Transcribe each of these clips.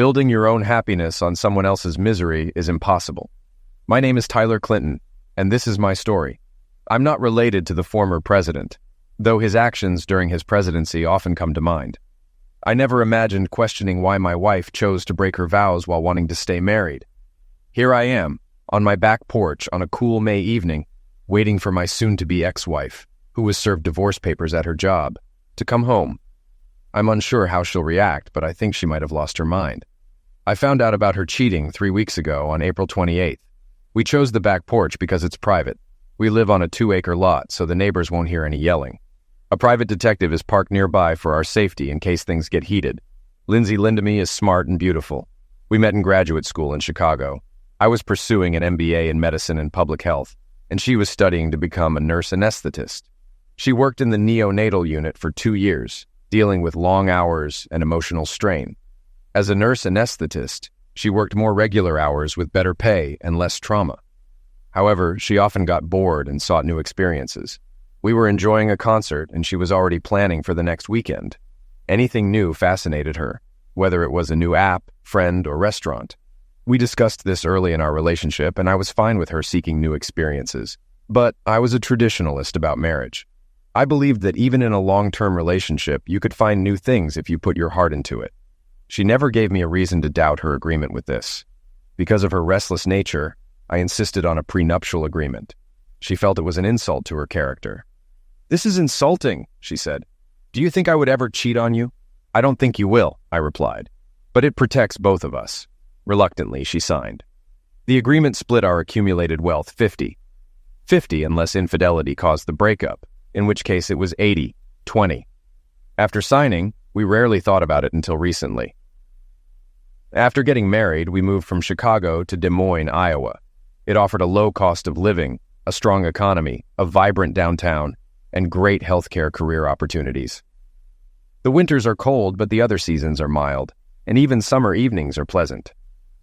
building your own happiness on someone else's misery is impossible. My name is Tyler Clinton, and this is my story. I'm not related to the former president, though his actions during his presidency often come to mind. I never imagined questioning why my wife chose to break her vows while wanting to stay married. Here I am, on my back porch on a cool May evening, waiting for my soon-to-be ex-wife, who was served divorce papers at her job, to come home. I'm unsure how she'll react, but I think she might have lost her mind. I found out about her cheating 3 weeks ago on April 28th. We chose the back porch because it's private. We live on a 2-acre lot, so the neighbors won't hear any yelling. A private detective is parked nearby for our safety in case things get heated. Lindsey is smart and beautiful. We met in graduate school in Chicago. I was pursuing an MBA in medicine and public health, and she was studying to become a nurse anesthetist. She worked in the neonatal unit for 2 years, dealing with long hours and emotional strain. As a nurse anesthetist, she worked more regular hours with better pay and less trauma. However, she often got bored and sought new experiences. We were enjoying a concert, and she was already planning for the next weekend. Anything new fascinated her, whether it was a new app, friend, or restaurant. We discussed this early in our relationship, and I was fine with her seeking new experiences. But I was a traditionalist about marriage. I believed that even in a long-term relationship, you could find new things if you put your heart into it. She never gave me a reason to doubt her agreement with this. Because of her restless nature, I insisted on a prenuptial agreement. She felt it was an insult to her character. "This is insulting," she said. "Do you think I would ever cheat on you?" "I don't think you will," I replied. "But it protects both of us." Reluctantly, she signed. The agreement split our accumulated wealth 50-50 unless infidelity caused the breakup, in which case it was 80-20. After signing, we rarely thought about it until recently. After getting married, we moved from Chicago to Des Moines, Iowa. It offered a low cost of living, a strong economy, a vibrant downtown, and great healthcare career opportunities. The winters are cold, but the other seasons are mild, and even summer evenings are pleasant.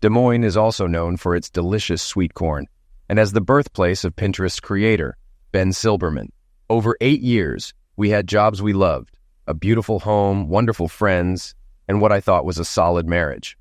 Des Moines is also known for its delicious sweet corn, and as the birthplace of Pinterest creator, Ben Silberman. Over 8 years, we had jobs we loved, a beautiful home, wonderful friends, and what I thought was a solid marriage.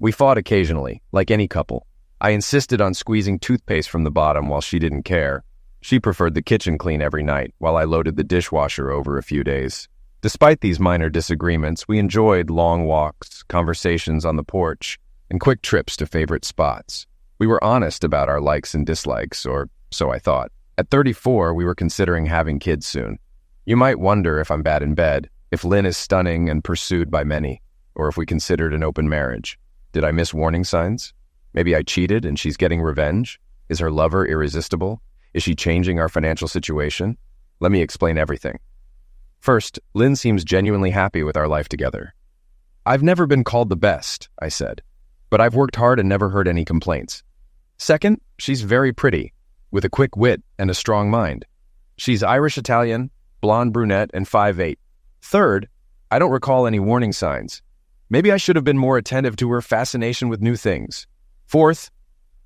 We fought occasionally, like any couple. I insisted on squeezing toothpaste from the bottom while she didn't care. She preferred the kitchen clean every night, while I loaded the dishwasher over a few days. Despite these minor disagreements, we enjoyed long walks, conversations on the porch, and quick trips to favorite spots. We were honest about our likes and dislikes, or so I thought. At 34, we were considering having kids soon. You might wonder if I'm bad in bed, if Lynn is stunning and pursued by many, or if we considered an open marriage. Did I miss warning signs? Maybe I cheated and she's getting revenge? Is her lover irresistible? Is she changing our financial situation? Let me explain everything. First, Lynn seems genuinely happy with our life together. "I've never been called the best," I said, "but I've worked hard and never heard any complaints." Second, she's very pretty, with a quick wit and a strong mind. She's Irish-Italian, blonde brunette, and 5'8". Third, I don't recall any warning signs. Maybe I should have been more attentive to her fascination with new things. Fourth,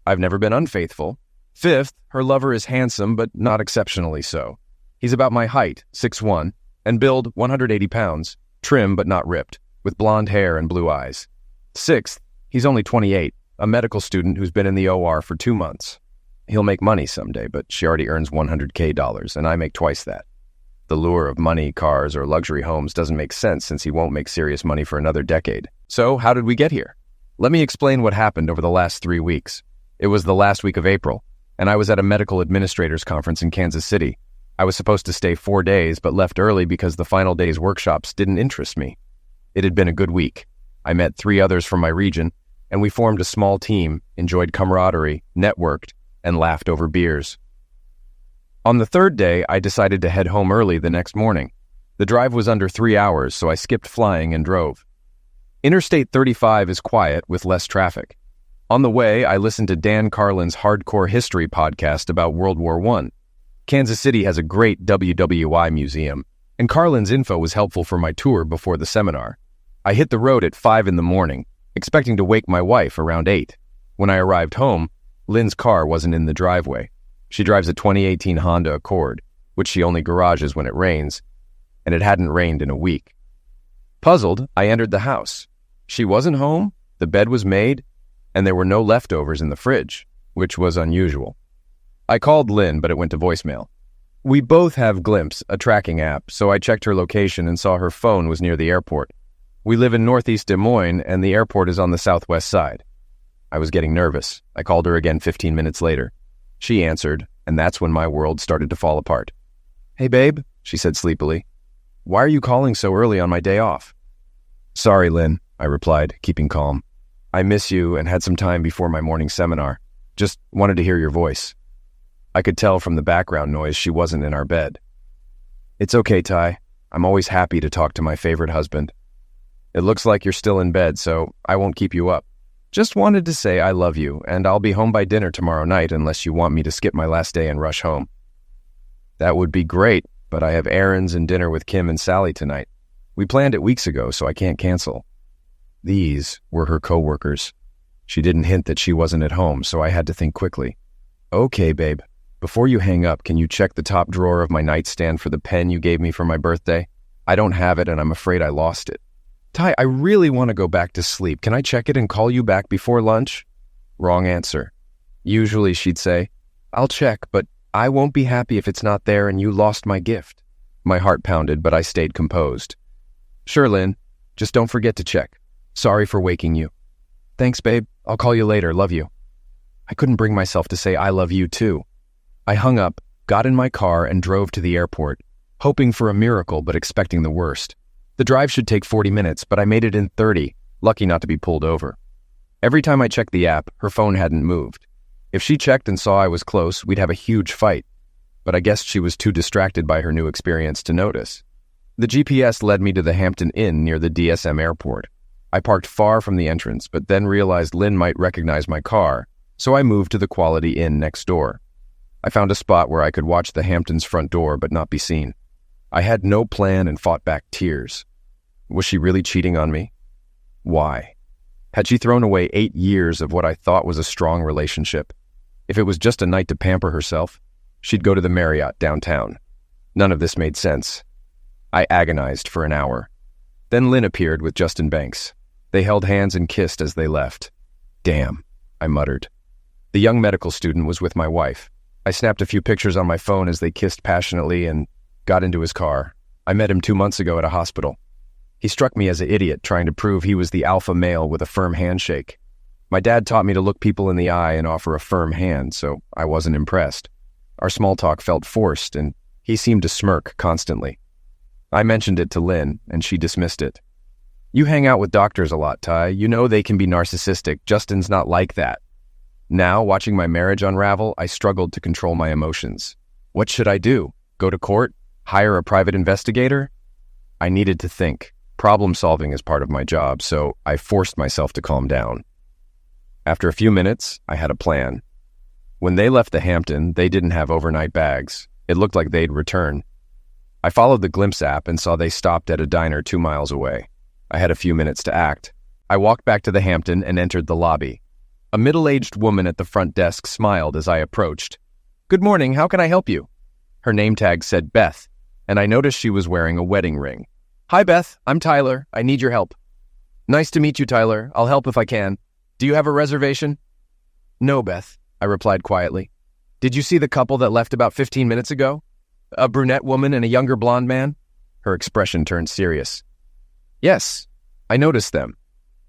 I've never been unfaithful. Fifth, her lover is handsome, but not exceptionally so. He's about my height, 6'1", and build 180 pounds, trim but not ripped, with blonde hair and blue eyes. Sixth, he's only 28, a medical student who's been in the OR for 2 months. He'll make money someday, but she already earns $100K, and I make twice that. The lure of money, cars, or luxury homes doesn't make sense since he won't make serious money for another decade. So how did we get here? Let me explain what happened over the last 3 weeks. It was the last week of April, and I was at a medical administrators conference in Kansas City. I was supposed to stay 4 days, but left early because the final day's workshops didn't interest me. It had been a good week. I met 3 others from my region, and we formed a small team, enjoyed camaraderie, networked, and laughed over beers. On the 3rd day, I decided to head home early the next morning. The drive was under 3 hours, so I skipped flying and drove. Interstate 35 is quiet with less traffic. On the way, I listened to Dan Carlin's Hardcore History podcast about World War I. Kansas City has a great WWI museum, and Carlin's info was helpful for my tour before the seminar. I hit the road at 5 in the morning, expecting to wake my wife around 8. When I arrived home, Lynn's car wasn't in the driveway. She drives a 2018 Honda Accord, which she only garages when it rains, and it hadn't rained in a week. Puzzled, I entered the house. She wasn't home, the bed was made, and there were no leftovers in the fridge, which was unusual. I called Lynn, but it went to voicemail. We both have Glimpse, a tracking app, so I checked her location and saw her phone was near the airport. We live in northeast Des Moines, and the airport is on the southwest side. I was getting nervous. I called her again 15 minutes later. She answered, and that's when my world started to fall apart. "Hey, babe," she said sleepily. "Why are you calling so early on my day off?" "Sorry, Lynn," I replied, keeping calm. "I miss you and had some time before my morning seminar. Just wanted to hear your voice." I could tell from the background noise she wasn't in our bed. "It's okay, Ty. I'm always happy to talk to my favorite husband. It looks like you're still in bed, so I won't keep you up. Just wanted to say I love you, and I'll be home by dinner tomorrow night unless you want me to skip my last day and rush home." "That would be great, but I have errands and dinner with Kim and Sally tonight. We planned it weeks ago, so I can't cancel." These were her coworkers. She didn't hint that she wasn't at home, so I had to think quickly. "Okay, babe. Before you hang up, can you check the top drawer of my nightstand for the pen you gave me for my birthday? I don't have it, and I'm afraid I lost it." "Ty, I really want to go back to sleep. Can I check it and call you back before lunch?" Wrong answer. Usually she'd say, "I'll check, but I won't be happy if it's not there and you lost my gift." My heart pounded, but I stayed composed. "Sure, Lynn. Just don't forget to check. Sorry for waking you." "Thanks, babe. I'll call you later. Love you." I couldn't bring myself to say I love you too. I hung up, got in my car, and drove to the airport, hoping for a miracle but expecting the worst. The drive should take 40 minutes, but I made it in 30, lucky not to be pulled over. Every time I checked the app, her phone hadn't moved. If she checked and saw I was close, we'd have a huge fight. But I guess she was too distracted by her new experience to notice. The GPS led me to the Hampton Inn near the DSM airport. I parked far from the entrance, but then realized Lynn might recognize my car, so I moved to the Quality Inn next door. I found a spot where I could watch the Hamptons' front door but not be seen. I had no plan and fought back tears. Was she really cheating on me? Why? Had she thrown away 8 years of what I thought was a strong relationship? If it was just a night to pamper herself, she'd go to the Marriott downtown. None of this made sense. I agonized for an hour. Then Lynn appeared with Justin Banks. They held hands and kissed as they left. "Damn," I muttered. The young medical student was with my wife. I snapped a few pictures on my phone as they kissed passionately and got into his car. I met him 2 months ago at a hospital. He struck me as an idiot trying to prove he was the alpha male with a firm handshake. My dad taught me to look people in the eye and offer a firm hand, so I wasn't impressed. Our small talk felt forced, and he seemed to smirk constantly. I mentioned it to Lynn, and she dismissed it. "You hang out with doctors a lot, Ty. You know they can be narcissistic. Justin's not like that." Now, watching my marriage unravel, I struggled to control my emotions. What should I do? Go to court? Hire a private investigator? I needed to think. Problem solving is part of my job, so I forced myself to calm down. After a few minutes, I had a plan. When they left the Hampton, they didn't have overnight bags. It looked like they'd return. I followed the Glimpse app and saw they stopped at a diner 2 miles away. I had a few minutes to act. I walked back to the Hampton and entered the lobby. A middle-aged woman at the front desk smiled as I approached. "Good morning, how can I help you?" Her name tag said Beth, and I noticed she was wearing a wedding ring. "Hi, Beth. I'm Tyler. I need your help." "Nice to meet you, Tyler. I'll help if I can. Do you have a reservation?" "No, Beth," I replied quietly. "Did you see the couple that left about 15 minutes ago? A brunette woman and a younger blonde man?" Her expression turned serious. "Yes, I noticed them.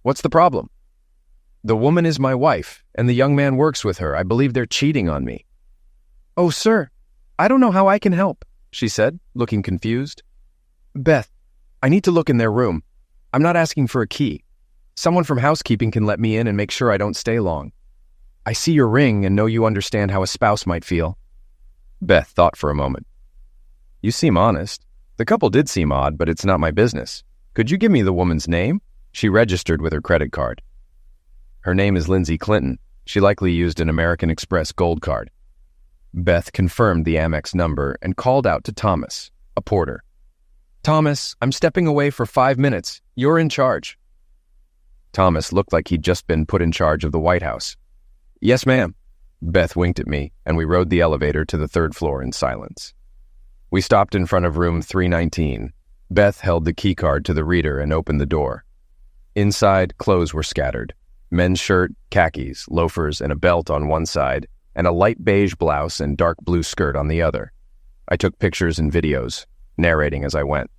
What's the problem?" "The woman is my wife, and the young man works with her. I believe they're cheating on me." "Oh, sir, I don't know how I can help," she said, looking confused. "Beth, I need to look in their room. I'm not asking for a key. Someone from housekeeping can let me in and make sure I don't stay long. I see your ring and know you understand how a spouse might feel." Beth thought for a moment. "You seem honest. The couple did seem odd, but it's not my business. Could you give me the woman's name?" She registered with her credit card. "Her name is Lindsey Clinton. She likely used an American Express Gold card." Beth confirmed the Amex number and called out to Thomas, a porter. "Thomas, I'm stepping away for 5 minutes. You're in charge." Thomas looked like he'd just been put in charge of the White House. "Yes, ma'am." Beth winked at me, and we rode the elevator to the 3rd floor in silence. We stopped in front of room 319. Beth held the keycard to the reader and opened the door. Inside, clothes were scattered. Men's shirt, khakis, loafers, and a belt on one side, and a light beige blouse and dark blue skirt on the other. I took pictures and videos, narrating as I went.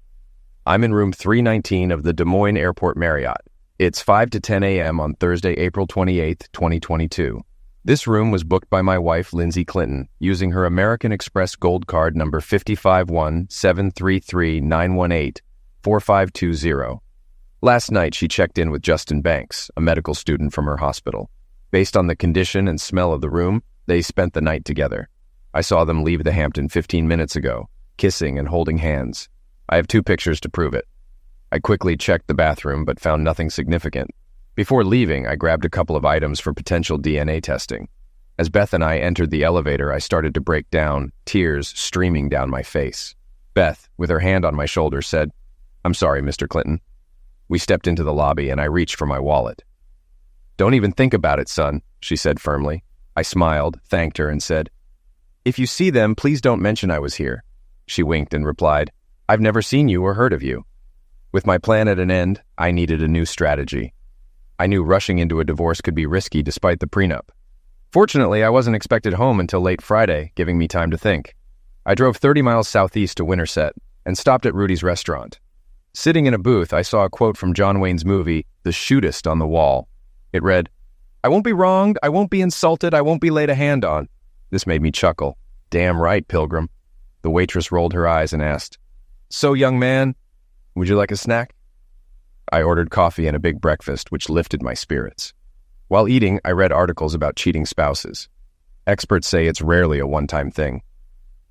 I'm in room 319 of the Des Moines Airport Marriott. It's 5 to 10 a.m. on Thursday, April 28, 2022. This room was booked by my wife, Lindsey Clinton, using her American Express Gold Card number 551-733-918-4520. Last night, she checked in with Justin Banks, a medical student from her hospital. Based on the condition and smell of the room, they spent the night together. I saw them leave the Hampton 15 minutes ago, kissing and holding hands. I have 2 pictures to prove it. I quickly checked the bathroom but found nothing significant. Before leaving, I grabbed a couple of items for potential DNA testing. As Beth and I entered the elevator, I started to break down, tears streaming down my face. Beth, with her hand on my shoulder, said, "I'm sorry, Mr. Clinton." We stepped into the lobby and I reached for my wallet. "Don't even think about it, son," she said firmly. I smiled, thanked her, and said, "If you see them, please don't mention I was here." She winked and replied, "I've never seen you or heard of you." With my plan at an end, I needed a new strategy. I knew rushing into a divorce could be risky despite the prenup. Fortunately, I wasn't expected home until late Friday, giving me time to think. I drove 30 miles southeast to Winterset and stopped at Rudy's restaurant. Sitting in a booth, I saw a quote from John Wayne's movie, The Shootist, on the wall. It read, "I won't be wronged, I won't be insulted, I won't be laid a hand on." This made me chuckle. Damn right, Pilgrim. The waitress rolled her eyes and asked, "So, young man, would you like a snack?" I ordered coffee and a big breakfast, which lifted my spirits. While eating, I read articles about cheating spouses. Experts say it's rarely a one-time thing.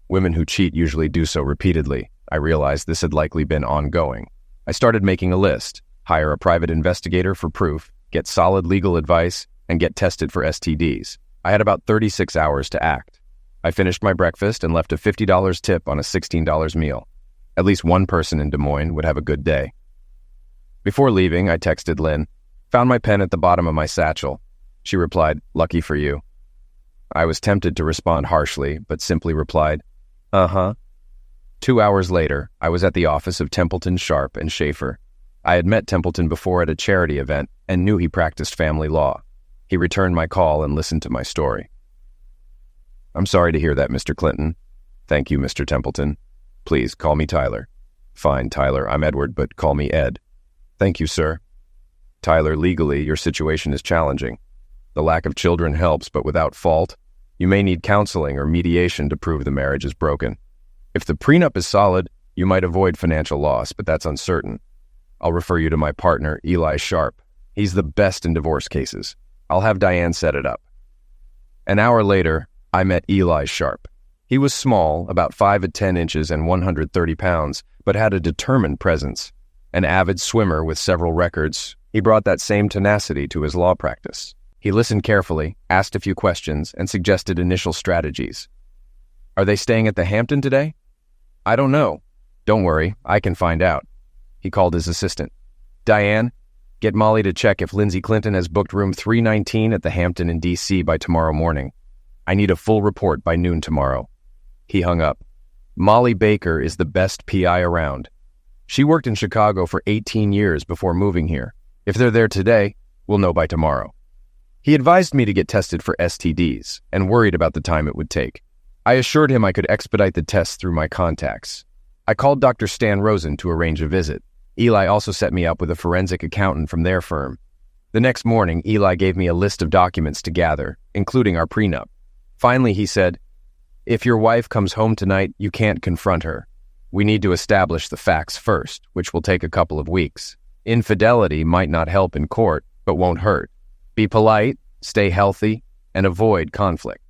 Women who cheat usually do so repeatedly. I realized this had likely been ongoing. I started making a list: hire a private investigator for proof, get solid legal advice, and get tested for STDs. I had about 36 hours to act. I finished my breakfast and left a $50 tip on a $16 meal. At least one person in Des Moines would have a good day. Before leaving, I texted Lynn. Found my pen at the bottom of my satchel. She replied, "Lucky for you." I was tempted to respond harshly, but simply replied, "Uh-huh." 2 hours later, I was at the office of Templeton, Sharp, and Schaefer. I had met Templeton before at a charity event and knew he practiced family law. He returned my call and listened to my story. "I'm sorry to hear that, Mr. Clinton." "Thank you, Mr. Templeton. Please, call me Tyler." "Fine, Tyler. I'm Edward, but call me Ed." "Thank you, sir." "Tyler, legally, your situation is challenging. The lack of children helps, but without fault, you may need counseling or mediation to prove the marriage is broken. If the prenup is solid, you might avoid financial loss, but that's uncertain. I'll refer you to my partner, Eli Sharp. He's the best in divorce cases. I'll have Diane set it up." An hour later, I met Eli Sharp. He was small, about 5 at 10 inches and 130 pounds, but had a determined presence. An avid swimmer with several records, he brought that same tenacity to his law practice. He listened carefully, asked a few questions, and suggested initial strategies. "Are they staying at the Hampton today?" "I don't know." "Don't worry, I can find out." He called his assistant. "Diane, get Molly to check if Lindsey Clinton has booked room 319 at the Hampton in D.C. by tomorrow morning. I need a full report by noon tomorrow." He hung up. Molly Baker is the best PI around. She worked in Chicago for 18 years before moving here. If they're there today, we'll know by tomorrow. He advised me to get tested for STDs and worried about the time it would take. I assured him I could expedite the tests through my contacts. I called Dr. Stan Rosen to arrange a visit. Eli also set me up with a forensic accountant from their firm. The next morning, Eli gave me a list of documents to gather, including our prenup. Finally, he said, "If your wife comes home tonight, you can't confront her. We need to establish the facts first, which will take a couple of weeks. Infidelity might not help in court, but won't hurt. Be polite, stay healthy, and avoid conflict."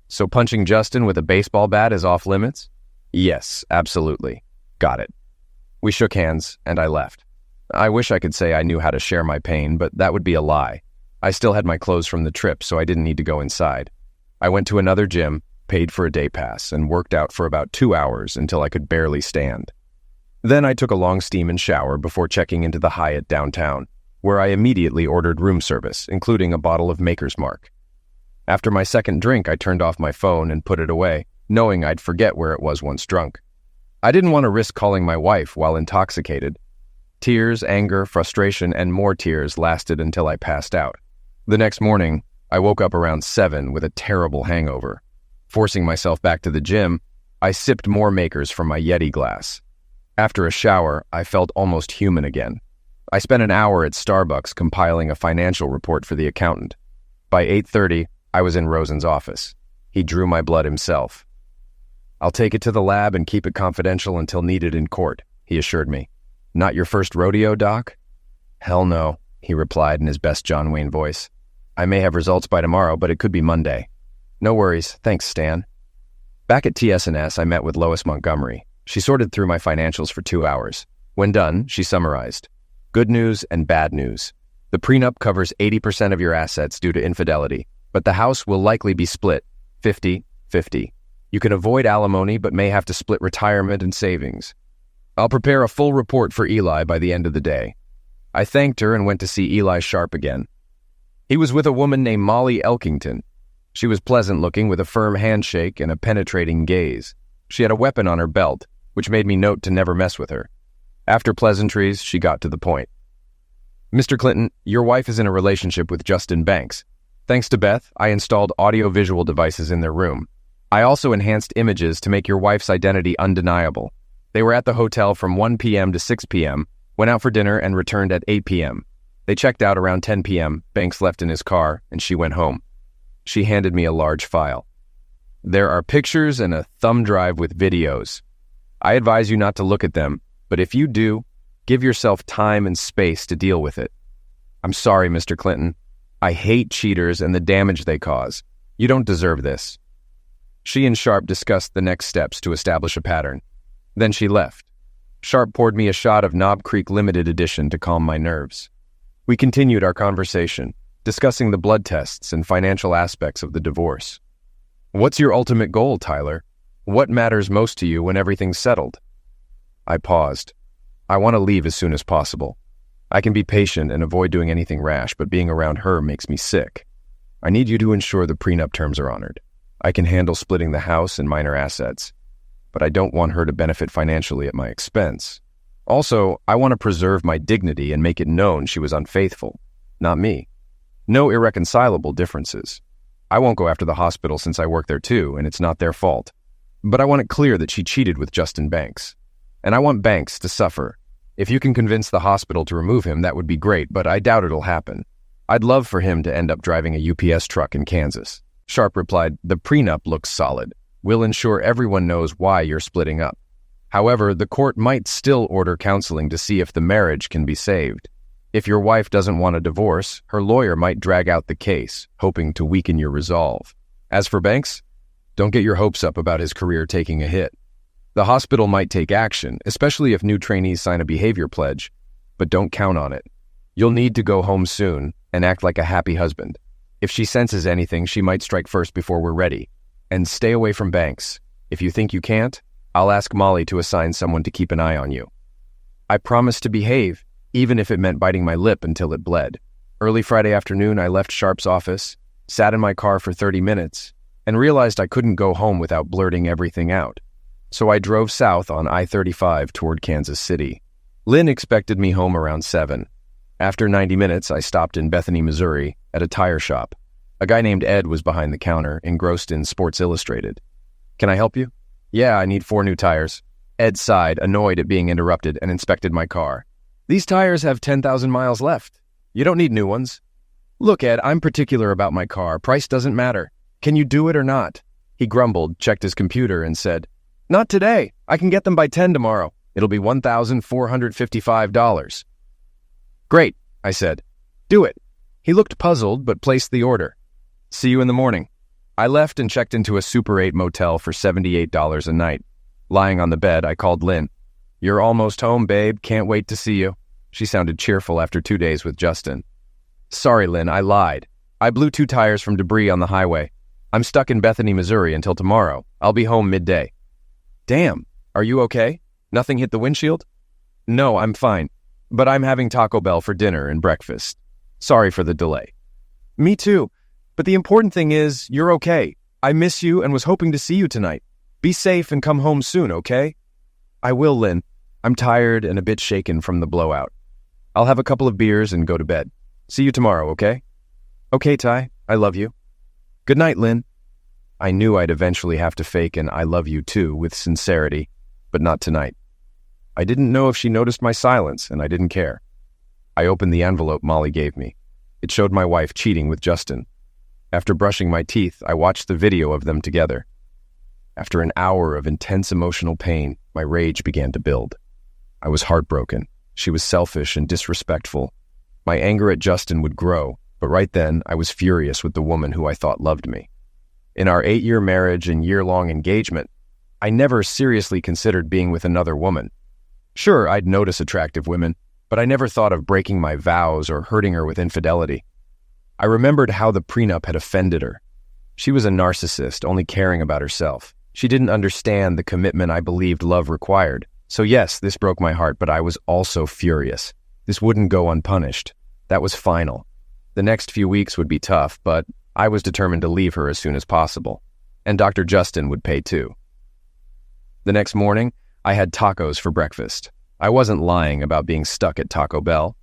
"So punching Justin with a baseball bat is off limits?" "Yes, absolutely." "Got it." We shook hands, and I left. I wish I could say I knew how to share my pain, but that would be a lie. I still had my clothes from the trip, so I didn't need to go inside. I went to another gym, paid for a day pass, and worked out for about 2 hours until I could barely stand. Then I took a long steam and shower before checking into the Hyatt downtown, where I immediately ordered room service, including a bottle of Maker's Mark. After my second drink, I turned off my phone and put it away, knowing I'd forget where it was once drunk. I didn't want to risk calling my wife while intoxicated. Tears, anger, frustration, and more tears lasted until I passed out. The next morning, I woke up around 7 with a terrible hangover. Forcing myself back to the gym, I sipped more makers from my Yeti glass. After a shower, I felt almost human again. I spent an hour at Starbucks compiling a financial report for the accountant. By 8:30, I was in Rosen's office. He drew my blood himself. "I'll take it to the lab and keep it confidential until needed in court," he assured me. "Not your first rodeo, Doc?" "Hell no," he replied in his best John Wayne voice. "I may have results by tomorrow, but it could be Monday." "No worries. Thanks, Stan." Back at TS&S, I met with Lois Montgomery. She sorted through my financials for 2 hours. When done, she summarized. Good news and bad news. The prenup covers 80% of your assets due to infidelity, but the house will likely be split 50-50. You can avoid alimony, but may have to split retirement and savings. I'll prepare a full report for Eli by the end of the day. I thanked her and went to see Eli Sharp again. He was with a woman named Molly Elkington. She was pleasant-looking with a firm handshake and a penetrating gaze. She had a weapon on her belt, which made me note to never mess with her. After pleasantries, she got to the point. "Mr. Clinton, your wife is in a relationship with Justin Banks. Thanks to Beth, I installed audio-visual devices in their room. I also enhanced images to make your wife's identity undeniable. They were at the hotel from 1 p.m. to 6 p.m., went out for dinner, and returned at 8 p.m. They checked out around 10 p.m., Banks left in his car, and she went home." She handed me a large file. "There are pictures and a thumb drive with videos. I advise you not to look at them, but if you do, give yourself time and space to deal with it. I'm sorry, Mr. Clinton. I hate cheaters and the damage they cause. You don't deserve this." She and Sharp discussed the next steps to establish a pattern. Then she left. Sharp poured me a shot of Knob Creek Limited Edition to calm my nerves. We continued our conversation, discussing the blood tests and financial aspects of the divorce. "What's your ultimate goal, Tyler? What matters most to you when everything's settled?" I paused. "I want to leave as soon as possible. I can be patient and avoid doing anything rash, but being around her makes me sick. I need you to ensure the prenup terms are honored. I can handle splitting the house and minor assets, but I don't want her to benefit financially at my expense. Also, I want to preserve my dignity and make it known she was unfaithful, not me. No irreconcilable differences. I won't go after the hospital since I work there too, and it's not their fault. But I want it clear that she cheated with Justin Banks. And I want Banks to suffer. If you can convince the hospital to remove him, that would be great, but I doubt it'll happen. I'd love for him to end up driving a UPS truck in Kansas." Sharp replied, "The prenup looks solid. We'll ensure everyone knows why you're splitting up. However, the court might still order counseling to see if the marriage can be saved. If your wife doesn't want a divorce, her lawyer might drag out the case, hoping to weaken your resolve. As for Banks, don't get your hopes up about his career taking a hit. The hospital might take action, especially if new trainees sign a behavior pledge, but don't count on it. You'll need to go home soon and act like a happy husband. If she senses anything, she might strike first before we're ready. And stay away from Banks. If you think you can't, I'll ask Molly to assign someone to keep an eye on you." I promised to behave, even if it meant biting my lip until it bled. Early Friday afternoon, I left Sharp's office, sat in my car for 30 minutes, and realized I couldn't go home without blurting everything out. So I drove south on I-35 toward Kansas City. Lynn expected me home around 7. After 90 minutes, I stopped in Bethany, Missouri, at a tire shop. A guy named Ed was behind the counter, engrossed in Sports Illustrated. "Can I help you?" "Yeah, I need 4 new tires." Ed sighed, annoyed at being interrupted, and inspected my car. "These tires have 10,000 miles left. You don't need new ones." "Look, Ed, I'm particular about my car. Price doesn't matter. Can you do it or not?" He grumbled, checked his computer, and said, "Not today. I can get them by 10 tomorrow. It'll be $1,455. "Great," I said. "Do it." He looked puzzled, but placed the order. "See you in the morning." I left and checked into a Super 8 motel for $78 a night. Lying on the bed, I called Lynn. "You're almost home, babe. Can't wait to see you." She sounded cheerful after 2 days with Justin. "Sorry, Lynn, I lied. I blew 2 tires from debris on the highway. I'm stuck in Bethany, Missouri until tomorrow. I'll be home midday." "Damn. Are you okay? Nothing hit the windshield?" "No, I'm fine. But I'm having Taco Bell for dinner and breakfast. Sorry for the delay." "Me too. But the important thing is, you're okay. I miss you and was hoping to see you tonight. Be safe and come home soon, okay?" "I will, Lynn. I'm tired and a bit shaken from the blowout. I'll have a couple of beers and go to bed. See you tomorrow, okay? Okay, Ty. I love you. Good night, Lynn. I knew I'd eventually have to fake an I love you too with sincerity, but not tonight. I didn't know if she noticed my silence, and I didn't care. I opened the envelope Molly gave me. It showed my wife cheating with Justin. After brushing my teeth, I watched the video of them together. After an hour of intense emotional pain, my rage began to build. I was heartbroken. She was selfish and disrespectful. My anger at Justin would grow, but right then I was furious with the woman who I thought loved me. In our 8-year marriage and year-long engagement, I never seriously considered being with another woman. Sure, I'd notice attractive women, but I never thought of breaking my vows or hurting her with infidelity. I remembered how the prenup had offended her. She was a narcissist, only caring about herself. She didn't understand the commitment I believed love required. So yes, this broke my heart, but I was also furious. This wouldn't go unpunished. That was final. The next few weeks would be tough, but I was determined to leave her as soon as possible. And Dr. Justin would pay too. The next morning, I had tacos for breakfast. I wasn't lying about being stuck at Taco Bell.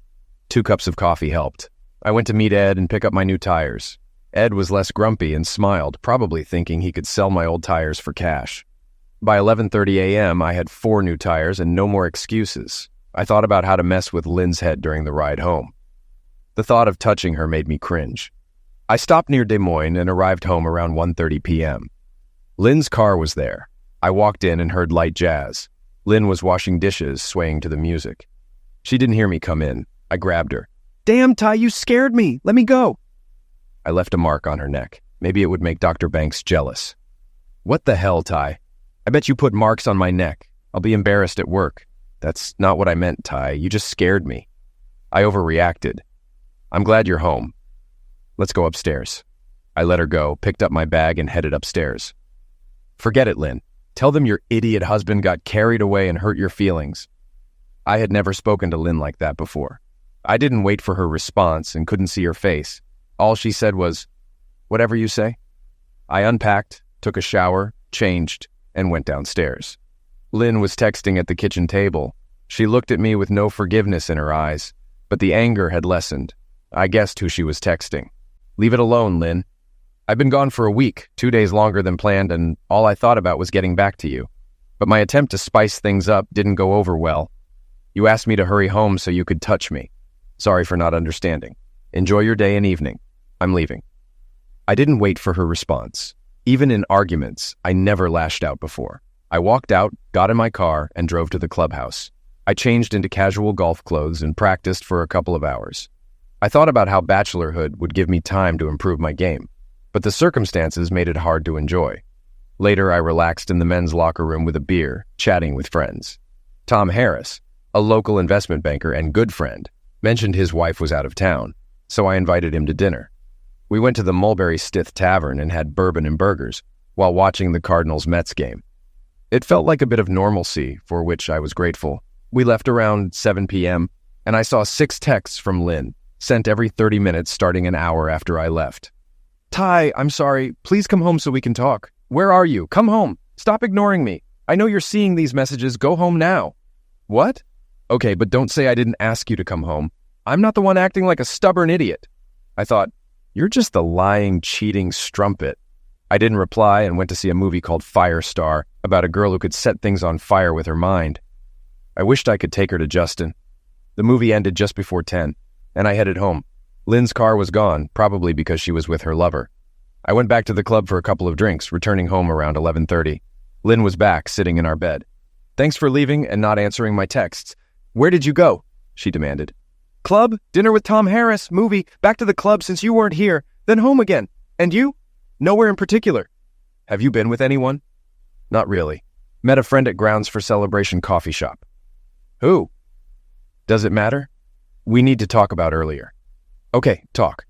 2 cups of coffee helped. I went to meet Ed and pick up my new tires. Ed was less grumpy and smiled, probably thinking he could sell my old tires for cash. By 11:30 a.m., I had 4 new tires and no more excuses. I thought about how to mess with Lynn's head during the ride home. The thought of touching her made me cringe. I stopped near Des Moines and arrived home around 1:30 p.m. Lynn's car was there. I walked in and heard light jazz. Lynn was washing dishes, swaying to the music. She didn't hear me come in. I grabbed her. "Damn, Ty, you scared me. Let me go." I left a mark on her neck. Maybe it would make Dr. Banks jealous. "What the hell, Ty? I bet you put marks on my neck. I'll be embarrassed at work." "That's not what I meant, Ty. You just scared me." I overreacted. "I'm glad you're home. Let's go upstairs." I let her go, picked up my bag, and headed upstairs. "Forget it, Lynn. Tell them your idiot husband got carried away and hurt your feelings." I had never spoken to Lynn like that before. I didn't wait for her response and couldn't see her face. All she said was, "Whatever you say." I unpacked, took a shower, changed, and went downstairs. Lynn was texting at the kitchen table. She looked at me with no forgiveness in her eyes, but the anger had lessened. I guessed who she was texting. "Leave it alone, Lynn. I've been gone for a week, 2 days longer than planned, and all I thought about was getting back to you. But my attempt to spice things up didn't go over well. You asked me to hurry home so you could touch me. Sorry for not understanding. Enjoy your day and evening. I'm leaving." I didn't wait for her response. Even in arguments, I never lashed out before. I walked out, got in my car, and drove to the clubhouse. I changed into casual golf clothes and practiced for a couple of hours. I thought about how bachelorhood would give me time to improve my game, but the circumstances made it hard to enjoy. Later, I relaxed in the men's locker room with a beer, chatting with friends. Tom Harris, a local investment banker and good friend, mentioned his wife was out of town, so I invited him to dinner. We went to the Mulberry Stith Tavern and had bourbon and burgers while watching the Cardinals-Mets game. It felt like a bit of normalcy, for which I was grateful. We left around 7 p.m., and I saw 6 texts from Lynn, sent every 30 minutes starting an hour after I left. "Ty, I'm sorry. Please come home so we can talk. Where are you? Come home. Stop ignoring me. I know you're seeing these messages. Go home now." "What?" "Okay, but don't say I didn't ask you to come home. I'm not the one acting like a stubborn idiot." I thought, "You're just the lying, cheating strumpet." I didn't reply and went to see a movie called Firestar about a girl who could set things on fire with her mind. I wished I could take her to Justin. The movie ended just before 10, and I headed home. Lynn's car was gone, probably because she was with her lover. I went back to the club for a couple of drinks, returning home around 11:30. Lynn was back, sitting in our bed. "Thanks for leaving and not answering my texts. Where did you go?" she demanded. "Club, dinner with Tom Harris, movie, back to the club since you weren't here, then home again. And you?" "Nowhere in particular." "Have you been with anyone?" "Not really. Met a friend at Grounds for Celebration coffee shop." "Who?" "Does it matter?" "We need to talk about earlier." "Okay, talk."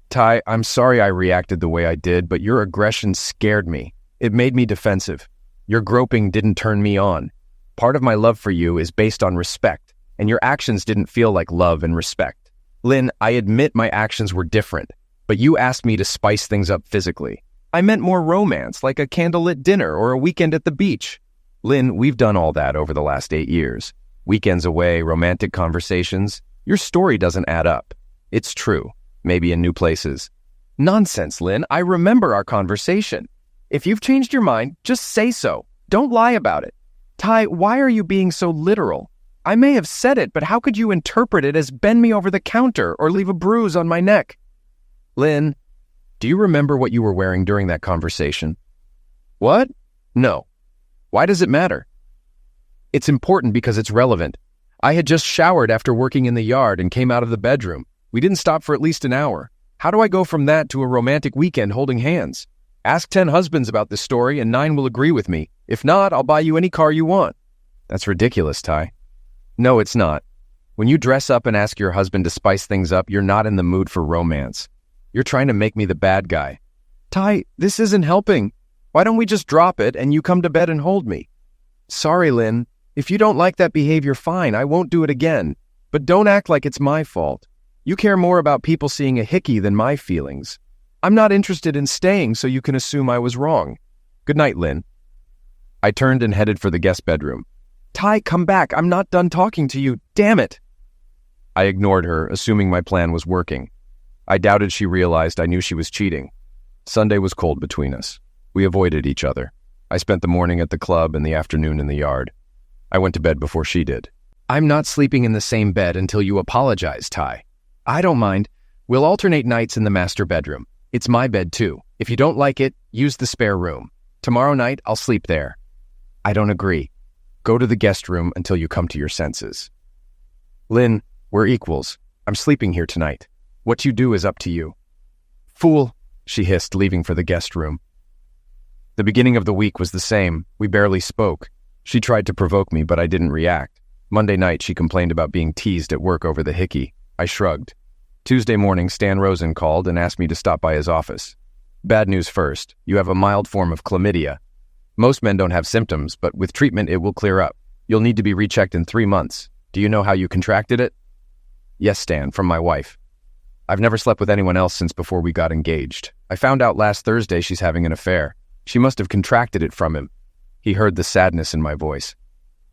"Ty, I'm sorry I reacted the way I did, but your aggression scared me. It made me defensive. Your groping didn't turn me on. Part of my love for you is based on respect, and your actions didn't feel like love and respect. Lynn, I admit my actions were different, but you asked me to spice things up physically. I meant more romance, like a candlelit dinner or a weekend at the beach. Lynn, we've done all that over the last 8 years. Weekends away, romantic conversations. Your story doesn't add up. It's true, maybe in new places. Nonsense, Lynn. I remember our conversation. If you've changed your mind, just say so. Don't lie about it. Ty, why are you being so literal? I may have said it, but how could you interpret it as bend me over the counter or leave a bruise on my neck? Lynn, do you remember what you were wearing during that conversation? What? No. Why does it matter? It's important because it's relevant. I had just showered after working in the yard and came out of the bedroom. We didn't stop for at least an hour. How do I go from that to a romantic weekend holding hands? Ask 10 husbands about this story and 9 will agree with me. If not, I'll buy you any car you want. That's ridiculous, Ty. No, it's not. When you dress up and ask your husband to spice things up, you're not in the mood for romance. You're trying to make me the bad guy. Ty, this isn't helping. Why don't we just drop it and you come to bed and hold me? Sorry, Lynn. If you don't like that behavior, fine, I won't do it again. But don't act like it's my fault. You care more about people seeing a hickey than my feelings. I'm not interested in staying so you can assume I was wrong. Good night, Lynn. I turned and headed for the guest bedroom. Ty, come back. I'm not done talking to you. Damn it. I ignored her, assuming my plan was working. I doubted she realized I knew she was cheating. Sunday was cold between us. We avoided each other. I spent the morning at the club and the afternoon in the yard. I went to bed before she did. I'm not sleeping in the same bed until you apologize, Ty. I don't mind. We'll alternate nights in the master bedroom. It's my bed too. If you don't like it, use the spare room. Tomorrow night, I'll sleep there. I don't agree. Go to the guest room until you come to your senses. Lynn, we're equals. I'm sleeping here tonight. What you do is up to you. Fool, she hissed, leaving for the guest room. The beginning of the week was the same. We barely spoke. She tried to provoke me, but I didn't react. Monday night, she complained about being teased at work over the hickey. I shrugged. Tuesday morning, Stan Rosen called and asked me to stop by his office. Bad news first. You have a mild form of chlamydia. Most men don't have symptoms, but with treatment, it will clear up. You'll need to be rechecked in 3 months. Do you know how you contracted it? Yes, Stan, from my wife. I've never slept with anyone else since before we got engaged. I found out last Thursday she's having an affair. She must have contracted it from him. He heard the sadness in my voice.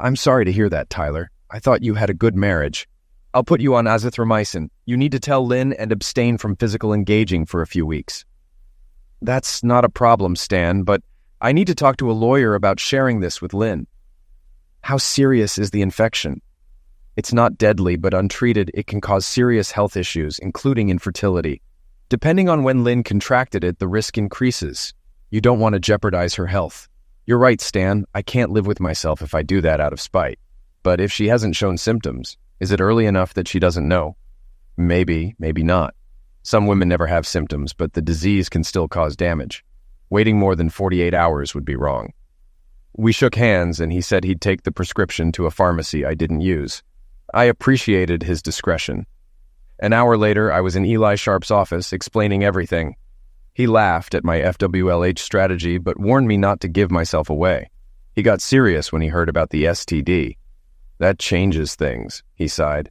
I'm sorry to hear that, Tyler. I thought you had a good marriage. I'll put you on azithromycin. You need to tell Lynn and abstain from physical engaging for a few weeks. That's not a problem, Stan, but I need to talk to a lawyer about sharing this with Lynn. How serious is the infection? It's not deadly, but untreated, it can cause serious health issues, including infertility. Depending on when Lynn contracted it, the risk increases. You don't want to jeopardize her health. You're right, Stan. I can't live with myself if I do that out of spite. But if she hasn't shown symptoms, is it early enough that she doesn't know? Maybe, maybe not. Some women never have symptoms, but the disease can still cause damage. Waiting more than 48 hours would be wrong. We shook hands, and he said he'd take the prescription to a pharmacy I didn't use. I appreciated his discretion. An hour later, I was in Eli Sharp's office explaining everything. He laughed at my FWLH strategy, but warned me not to give myself away. He got serious when he heard about the STD. That changes things, he sighed.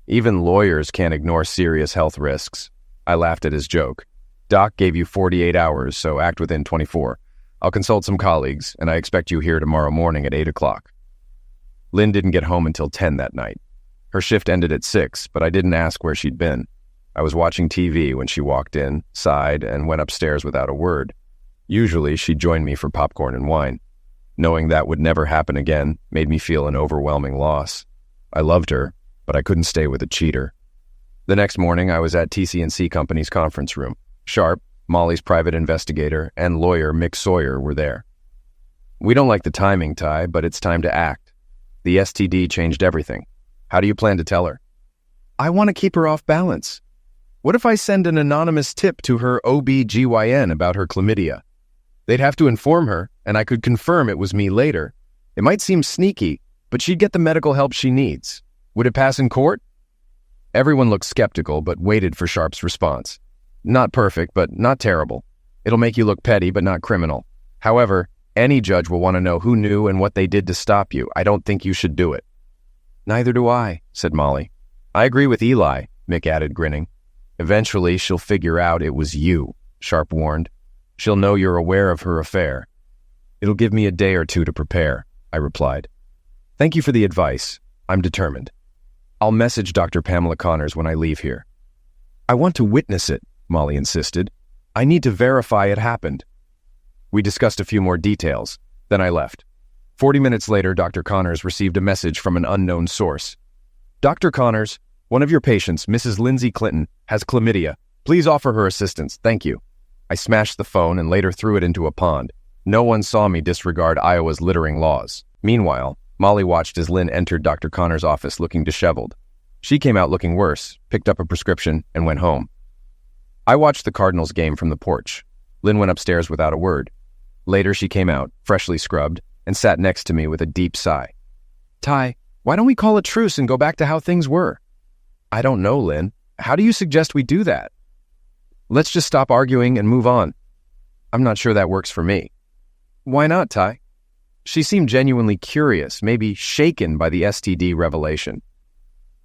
Even lawyers can't ignore serious health risks. I laughed at his joke. Doc gave you 48 hours, so act within 24. I'll consult some colleagues, and I expect you here tomorrow morning at 8 o'clock. Lynn didn't get home until 10 that night. Her shift ended at 6, but I didn't ask where she'd been. I was watching TV when she walked in, sighed, and went upstairs without a word. Usually, she'd join me for popcorn and wine. Knowing that would never happen again made me feel an overwhelming loss. I loved her, but I couldn't stay with a cheater. The next morning, I was at TC&C Company's conference room. Sharp, Molly's private investigator, and lawyer Mick Sawyer were there. We don't like the timing, Ty, but it's time to act. The STD changed everything. How do you plan to tell her? I want to keep her off balance. What if I send an anonymous tip to her OB-GYN about her chlamydia? They'd have to inform her, and I could confirm it was me later. It might seem sneaky, but she'd get the medical help she needs. Would it pass in court? Everyone looked skeptical, but waited for Sharp's response. Not perfect, but not terrible. It'll make you look petty, but not criminal. However, any judge will want to know who knew and what they did to stop you. I don't think you should do it. Neither do I, said Molly. I agree with Eli, Mick added, grinning. Eventually, she'll figure out it was you, Sharp warned. She'll know you're aware of her affair. It'll give me a day or two to prepare, I replied. Thank you for the advice. I'm determined. I'll message Dr. Pamela Connors when I leave here. I want to witness it, Molly insisted. I need to verify it happened. We discussed a few more details, then I left. 40 minutes later, Dr. Connors received a message from an unknown source. Dr. Connors, one of your patients, Mrs. Lindsey Clinton, has chlamydia. Please offer her assistance. Thank you. I smashed the phone and later threw it into a pond. No one saw me disregard Iowa's littering laws. Meanwhile, Molly watched as Lynn entered Dr. Connors' office looking disheveled. She came out looking worse, picked up a prescription, and went home. I watched the Cardinals game from the porch. Lynn went upstairs without a word. Later, she came out, freshly scrubbed, and sat next to me with a deep sigh. Ty, why don't we call a truce and go back to how things were? I don't know, Lynn. How do you suggest we do that? Let's just stop arguing and move on. I'm not sure that works for me. Why not, Ty? She seemed genuinely curious, maybe shaken by the STD revelation.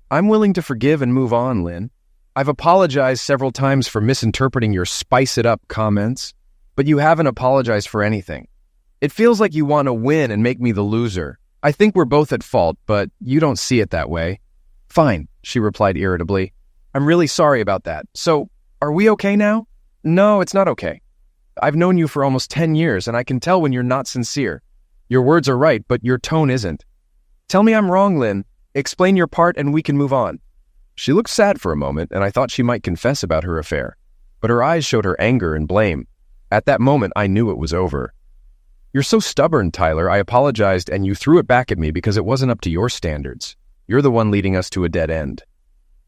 I'm willing to forgive and move on, Lynn. I've apologized several times for misinterpreting your spice-it-up comments, but you haven't apologized for anything. It feels like you want to win and make me the loser. I think we're both at fault, but you don't see it that way. Fine, she replied irritably. I'm really sorry about that. So, are we okay now? No, it's not okay. I've known you for almost 10 years, and I can tell when you're not sincere. Your words are right, but your tone isn't. Tell me I'm wrong, Lynn. Explain your part and we can move on. She looked sad for a moment, and I thought she might confess about her affair. But her eyes showed her anger and blame. At that moment, I knew it was over. You're so stubborn, Tyler. I apologized, and you threw it back at me because it wasn't up to your standards. You're the one leading us to a dead end.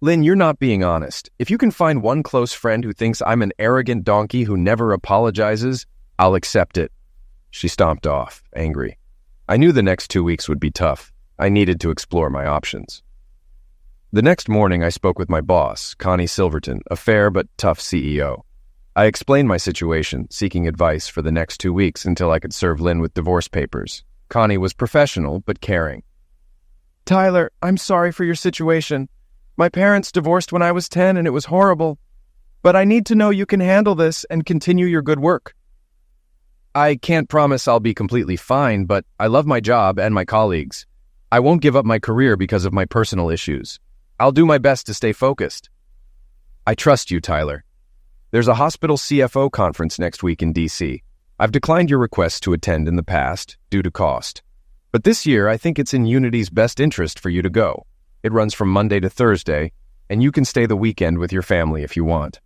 Lynn, you're not being honest. If you can find one close friend who thinks I'm an arrogant donkey who never apologizes, I'll accept it. She stomped off, angry. I knew the next 2 weeks would be tough. I needed to explore my options. The next morning, I spoke with my boss, Connie Silverton, a fair but tough CEO. I explained my situation, seeking advice for the next 2 weeks until I could serve Lynn with divorce papers. Connie was professional but caring. Tyler, I'm sorry for your situation. My parents divorced when I was 10 and it was horrible. But I need to know you can handle this and continue your good work. I can't promise I'll be completely fine, but I love my job and my colleagues. I won't give up my career because of my personal issues. I'll do my best to stay focused. I trust you, Tyler. There's a hospital CFO conference next week in D.C. I've declined your request to attend in the past due to cost. But this year, I think it's in Unity's best interest for you to go. It runs from Monday to Thursday, and you can stay the weekend with your family if you want.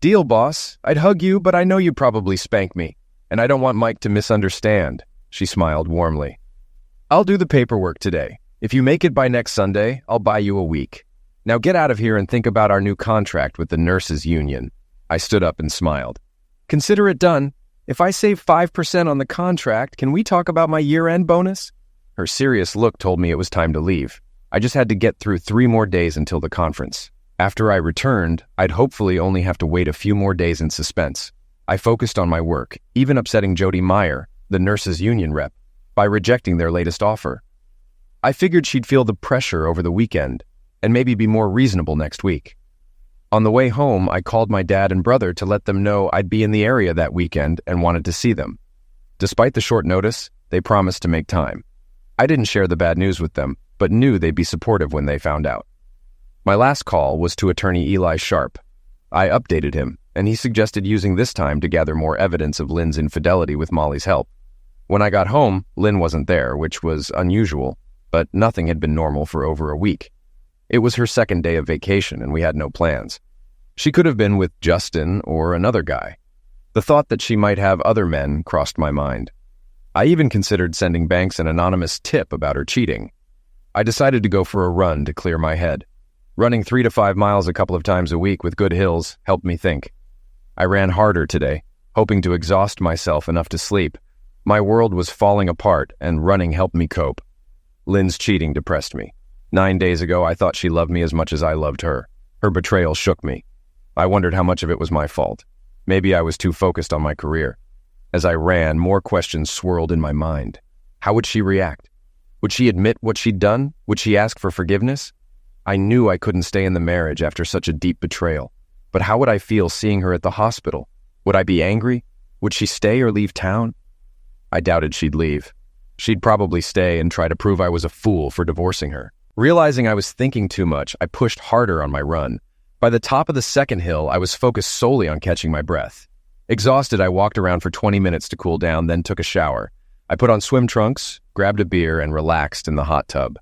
Deal, boss. I'd hug you, but I know you'd probably spank me, and I don't want Mike to misunderstand. She smiled warmly. I'll do the paperwork today. If you make it by next Sunday, I'll buy you a week. Now get out of here and think about our new contract with the nurses' union. I stood up and smiled. Consider it done. If I save 5% on the contract, can we talk about my year-end bonus? Her serious look told me it was time to leave. I just had to get through 3 more days until the conference. After I returned, I'd hopefully only have to wait a few more days in suspense. I focused on my work, even upsetting Jody Meyer, the nurses' union rep, by rejecting their latest offer. I figured she'd feel the pressure over the weekend and maybe be more reasonable next week. On the way home, I called my dad and brother to let them know I'd be in the area that weekend and wanted to see them. Despite the short notice, they promised to make time. I didn't share the bad news with them, but knew they'd be supportive when they found out. My last call was to attorney Eli Sharp. I updated him, and he suggested using this time to gather more evidence of Lynn's infidelity with Molly's help. When I got home, Lynn wasn't there, which was unusual, but nothing had been normal for over a week. It was her second day of vacation, and we had no plans. She could have been with Justin or another guy. The thought that she might have other men crossed my mind. I even considered sending Banks an anonymous tip about her cheating. I decided to go for a run to clear my head. Running 3 to 5 miles a couple of times a week with good hills helped me think. I ran harder today, hoping to exhaust myself enough to sleep. My world was falling apart, and running helped me cope. Lynn's cheating depressed me. 9 days ago, I thought she loved me as much as I loved her. Her betrayal shook me. I wondered how much of it was my fault. Maybe I was too focused on my career. As I ran, more questions swirled in my mind. How would she react? Would she admit what she'd done? Would she ask for forgiveness? I knew I couldn't stay in the marriage after such a deep betrayal. But how would I feel seeing her at the hospital? Would I be angry? Would she stay or leave town? I doubted she'd leave. She'd probably stay and try to prove I was a fool for divorcing her. Realizing I was thinking too much, I pushed harder on my run. By the top of the second hill, I was focused solely on catching my breath. Exhausted, I walked around for 20 minutes to cool down, then took a shower. I put on swim trunks, grabbed a beer, and relaxed in the hot tub.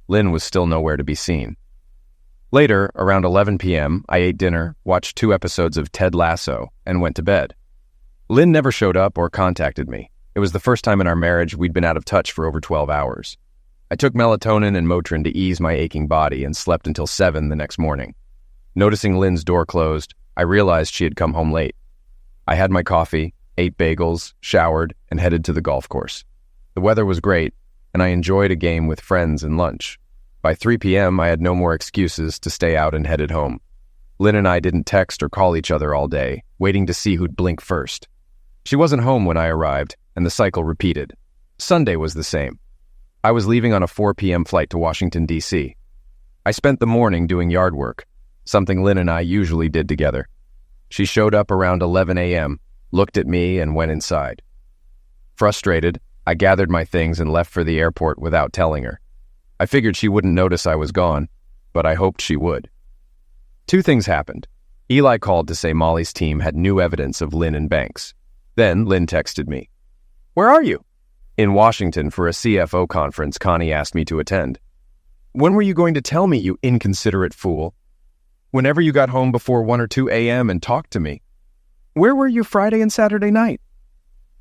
Lynn was still nowhere to be seen. Later, around 11 p.m., I ate dinner, watched 2 episodes of Ted Lasso, and went to bed. Lynn never showed up or contacted me. It was the first time in our marriage we'd been out of touch for over 12 hours. I took melatonin and Motrin to ease my aching body and slept until 7 the next morning. Noticing Lynn's door closed, I realized she had come home late. I had my coffee, ate bagels, showered, and headed to the golf course. The weather was great, and I enjoyed a game with friends and lunch. By 3 p.m., I had no more excuses to stay out and headed home. Lynn and I didn't text or call each other all day, waiting to see who'd blink first. She wasn't home when I arrived, and the cycle repeated. Sunday was the same. I was leaving on a 4 p.m. flight to Washington, D.C. I spent the morning doing yard work, something Lynn and I usually did together. She showed up around 11 a.m., looked at me, and went inside. Frustrated, I gathered my things and left for the airport without telling her. I figured she wouldn't notice I was gone, but I hoped she would. 2 things happened. Eli called to say Molly's team had new evidence of Lynn and Banks. Then Lynn texted me. "Where are you?" "In Washington for a CFO conference Connie asked me to attend." "When were you going to tell me, you inconsiderate fool?" "Whenever you got home before 1 or 2 a.m. and talked to me." "Where were you Friday and Saturday night?"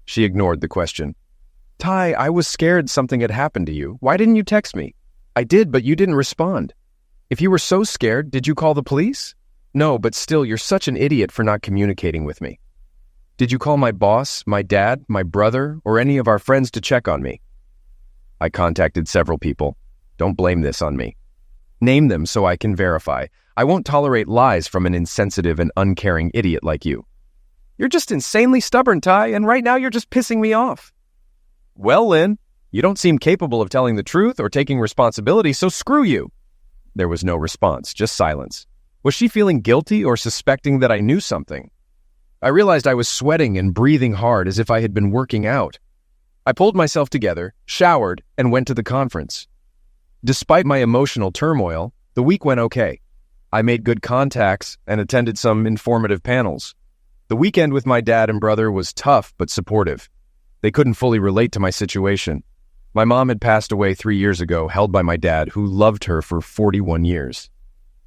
She ignored the question. "Ty, I was scared something had happened to you. Why didn't you text me?" "I did, but you didn't respond." "If you were so scared, did you call the police?" "No, but still, you're such an idiot for not communicating with me." "Did you call my boss, my dad, my brother, or any of our friends to check on me?" "I contacted several people. Don't blame this on me." "Name them so I can verify. I won't tolerate lies from an insensitive and uncaring idiot like you." "You're just insanely stubborn, Ty, and right now you're just pissing me off." "Well, Lynn, you don't seem capable of telling the truth or taking responsibility, so screw you." There was no response, just silence. Was she feeling guilty or suspecting that I knew something? I realized I was sweating and breathing hard as if I had been working out. I pulled myself together, showered, and went to the conference. Despite my emotional turmoil, the week went okay. I made good contacts and attended some informative panels. The weekend with my dad and brother was tough but supportive. They couldn't fully relate to my situation. My mom had passed away 3 years ago, held by my dad, who loved her for 41 years.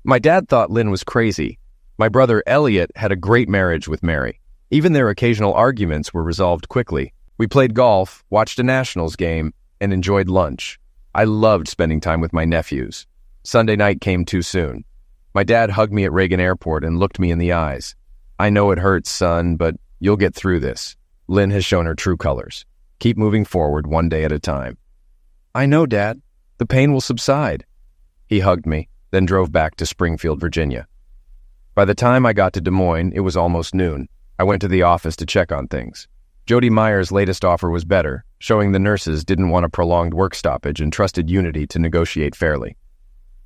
My dad thought Lynn was crazy. My brother Elliot had a great marriage with Mary. Even their occasional arguments were resolved quickly. We played golf, watched a Nationals game, and enjoyed lunch. I loved spending time with my nephews. Sunday night came too soon. My dad hugged me at Reagan Airport and looked me in the eyes. "I know it hurts, son, but you'll get through this. Lynn has shown her true colors. Keep moving forward one day at a time." "I know, Dad. The pain will subside." He hugged me, then drove back to Springfield, Virginia. By the time I got to Des Moines, it was almost noon. I went to the office to check on things. Jody Meyer's latest offer was better, showing the nurses didn't want a prolonged work stoppage and trusted Unity to negotiate fairly.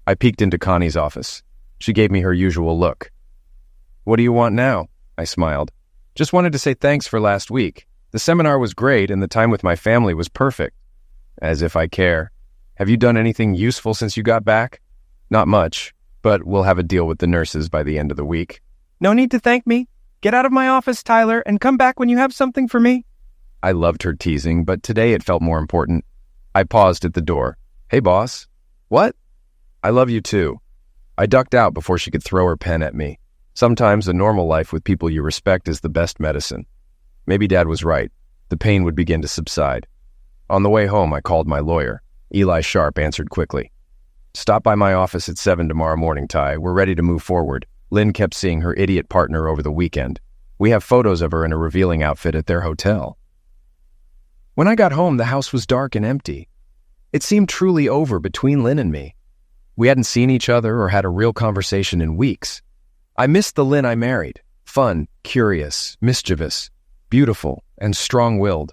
I peeked into Connie's office. She gave me her usual look. "What do you want now?" I smiled. "Just wanted to say thanks for last week. The seminar was great and the time with my family was perfect." "As if I care. Have you done anything useful since you got back?" "Not much, but we'll have a deal with the nurses by the end of the week." "No need to thank me. Get out of my office, Tyler, and come back when you have something for me." I loved her teasing, but today it felt more important. I paused at the door. "Hey, boss." "What?" "I love you too." I ducked out before she could throw her pen at me. Sometimes a normal life with people you respect is the best medicine. Maybe Dad was right. The pain would begin to subside. On the way home, I called my lawyer. Eli Sharp answered quickly. "Stop by my office at 7 tomorrow morning, Ty. We're ready to move forward. Lynn kept seeing her idiot partner over the weekend. We have photos of her in a revealing outfit at their hotel." When I got home, the house was dark and empty. It seemed truly over between Lynn and me. We hadn't seen each other or had a real conversation in weeks. I missed the Lynn I married. Fun, curious, mischievous, beautiful, and strong-willed.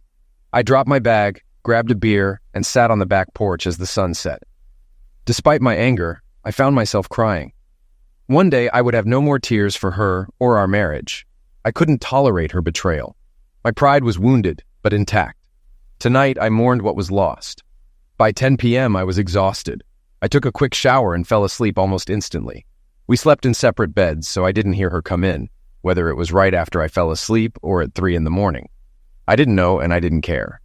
I dropped my bag, grabbed a beer, and sat on the back porch as the sun set. Despite my anger, I found myself crying. One day I would have no more tears for her or our marriage. I couldn't tolerate her betrayal. My pride was wounded, but intact. Tonight I mourned what was lost. By 10 p.m. I was exhausted. I took a quick shower and fell asleep almost instantly. We slept in separate beds, so I didn't hear her come in, whether it was right after I fell asleep or at 3 in the morning. I didn't know and I didn't care.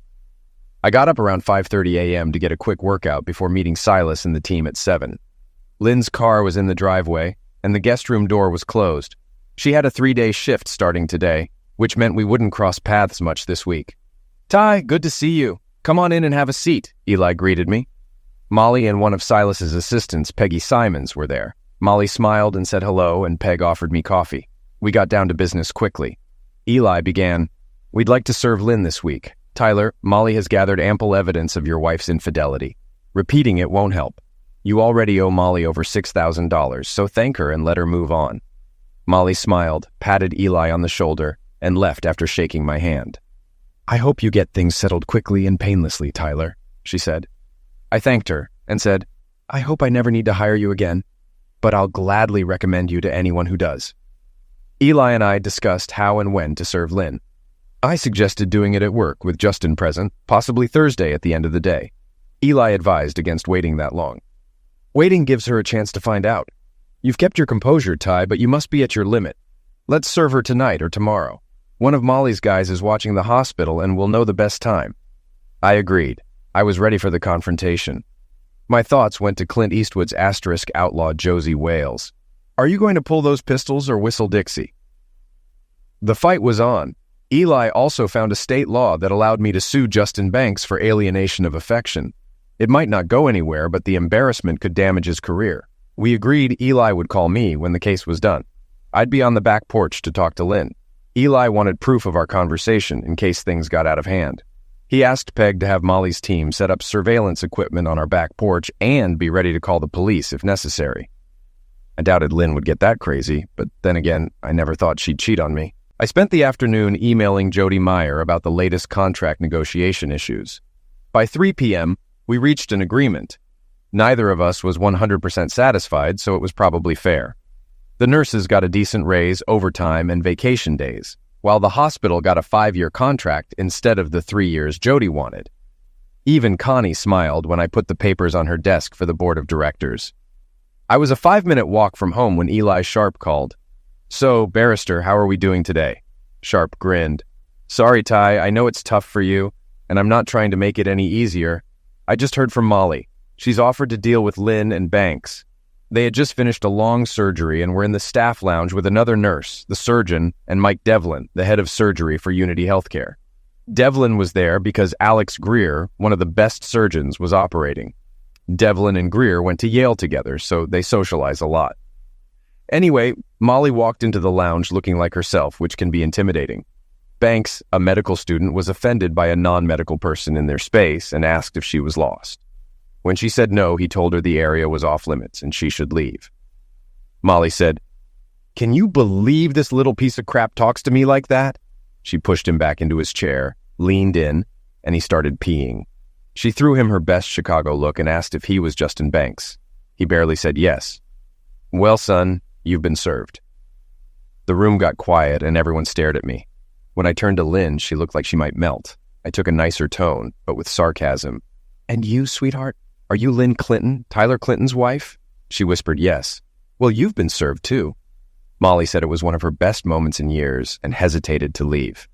I got up around 5:30 a.m. to get a quick workout before meeting Silas and the team at 7. Lynn's car was in the driveway, and the guest room door was closed. She had a 3-day shift starting today, which meant we wouldn't cross paths much this week. "Ty, good to see you. Come on in and have a seat," Eli greeted me. Molly and one of Silas's assistants, Peggy Simons, were there. Molly smiled and said hello, and Peg offered me coffee. We got down to business quickly. Eli began, "We'd like to serve Lynn this week. Tyler, Molly has gathered ample evidence of your wife's infidelity. Repeating it won't help. You already owe Molly over $6,000, so thank her and let her move on." Molly smiled, patted Eli on the shoulder, and left after shaking my hand. "I hope you get things settled quickly and painlessly, Tyler," she said. I thanked her and said, "I hope I never need to hire you again, but I'll gladly recommend you to anyone who does." Eli and I discussed how and when to serve Lynn. I suggested doing it at work with Justin present, possibly Thursday at the end of the day. Eli advised against waiting that long. "Waiting gives her a chance to find out. You've kept your composure, Ty, but you must be at your limit. Let's serve her tonight or tomorrow. One of Molly's guys is watching the hospital and will know the best time." I agreed. I was ready for the confrontation. My thoughts went to Clint Eastwood's asterisk outlaw Josie Wales. "Are you going to pull those pistols or whistle Dixie?" The fight was on. Eli also found a state law that allowed me to sue Justin Banks for alienation of affection. It might not go anywhere, but the embarrassment could damage his career. We agreed Eli would call me when the case was done. I'd be on the back porch to talk to Lynn. Eli wanted proof of our conversation in case things got out of hand. He asked Peg to have Molly's team set up surveillance equipment on our back porch and be ready to call the police if necessary. I doubted Lynn would get that crazy, but then again, I never thought she'd cheat on me. I spent the afternoon emailing Jody Meyer about the latest contract negotiation issues. By 3 p.m., we reached an agreement. Neither of us was 100% satisfied, so it was probably fair. The nurses got a decent raise, overtime, and vacation days, while the hospital got a 5-year contract instead of the 3 years Jody wanted. Even Connie smiled when I put the papers on her desk for the board of directors. I was a 5-minute walk from home when Eli Sharp called. "So, Barrister, how are we doing today?" Sharp grinned. "Sorry, Ty, I know it's tough for you, and I'm not trying to make it any easier. I just heard from Molly. She's offered to deal with Lynn and Banks. They had just finished a long surgery and were in the staff lounge with another nurse, the surgeon, and Mike Devlin, the head of surgery for Unity Healthcare. Devlin was there because Alex Greer, one of the best surgeons, was operating. Devlin and Greer went to Yale together, so they socialize a lot. Anyway, Molly walked into the lounge looking like herself, which can be intimidating. Banks, a medical student, was offended by a non-medical person in their space and asked if she was lost. When she said no, he told her the area was off limits and she should leave. Molly said, "Can you believe this little piece of crap talks to me like that?" She pushed him back into his chair, leaned in, and he started peeing. She threw him her best Chicago look and asked if he was Justin Banks. He barely said yes. "Well, son, you've been served." The room got quiet and everyone stared at me. When I turned to Lynn, she looked like she might melt. I took a nicer tone, but with sarcasm. "And you, sweetheart? Are you Lynn Clinton, Tyler Clinton's wife?" She whispered yes. "Well, you've been served too." Molly said it was one of her best moments in years and hesitated to leave.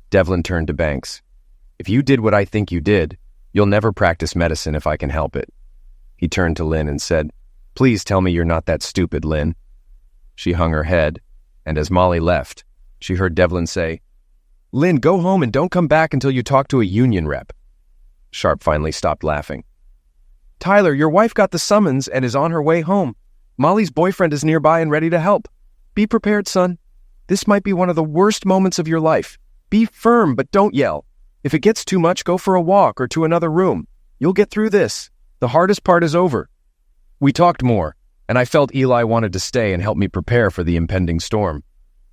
Devlin turned to Banks. "If you did what I think you did, you'll never practice medicine if I can help it." He turned to Lynn and said, "Please tell me you're not that stupid, Lynn." She hung her head, and as Molly left, she heard Devlin say, "Lynn, go home and don't come back until you talk to a union rep." Sharp finally stopped laughing. "Tyler, your wife got the summons and is on her way home. Molly's boyfriend is nearby and ready to help. Be prepared, son. This might be one of the worst moments of your life. Be firm, but don't yell. If it gets too much, go for a walk or to another room. You'll get through this. The hardest part is over." We talked more, and I felt Eli wanted to stay and help me prepare for the impending storm.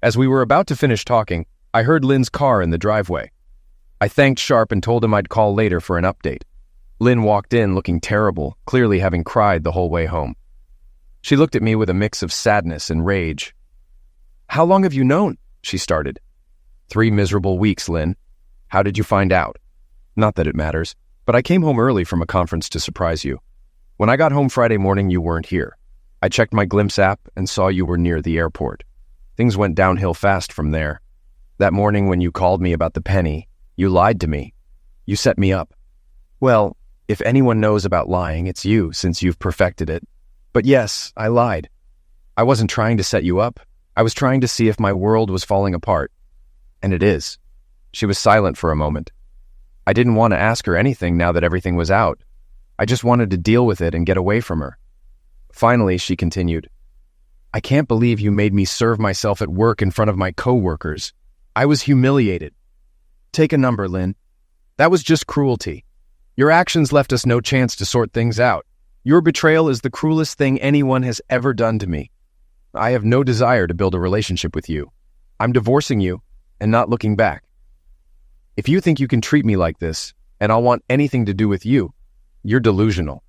As we were about to finish talking, I heard Lynn's car in the driveway. I thanked Sharp and told him I'd call later for an update. Lynn walked in looking terrible, clearly having cried the whole way home. She looked at me with a mix of sadness and rage. "How long have you known?" she started. 3 miserable weeks, Lynn. "How did you find out?" "Not that it matters, but I came home early from a conference to surprise you." When I got home Friday morning, you weren't here. I checked my Glimpse app and saw you were near the airport. Things went downhill fast from there. That morning when you called me about the penny, you lied to me. You set me up. Well, if anyone knows about lying, it's you, since you've perfected it. But yes, I lied. I wasn't trying to set you up. I was trying to see if my world was falling apart. And it is. She was silent for a moment. I didn't want to ask her anything now that everything was out. I just wanted to deal with it and get away from her. Finally, she continued, I can't believe you made me serve myself at work in front of my coworkers. I was humiliated. Take a number, Lynn. That was just cruelty. Your actions left us no chance to sort things out. Your betrayal is the cruelest thing anyone has ever done to me. I have no desire to build a relationship with you. I'm divorcing you and not looking back. If you think you can treat me like this, and I'll want anything to do with you, you're delusional.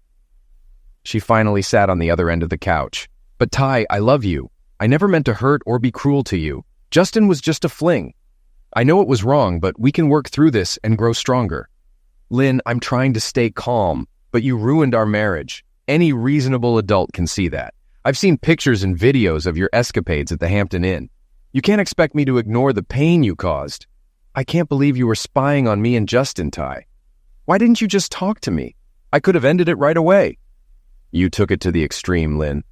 She finally sat on the other end of the couch. But Ty, I love you. I never meant to hurt or be cruel to you. Justin was just a fling. I know it was wrong, but we can work through this and grow stronger. Lynn, I'm trying to stay calm, but you ruined our marriage. Any reasonable adult can see that. I've seen pictures and videos of your escapades at the Hampton Inn. You can't expect me to ignore the pain you caused. I can't believe you were spying on me and Justin, Ty. Why didn't you just talk to me? I could have ended it right away. You took it to the extreme, Lynn.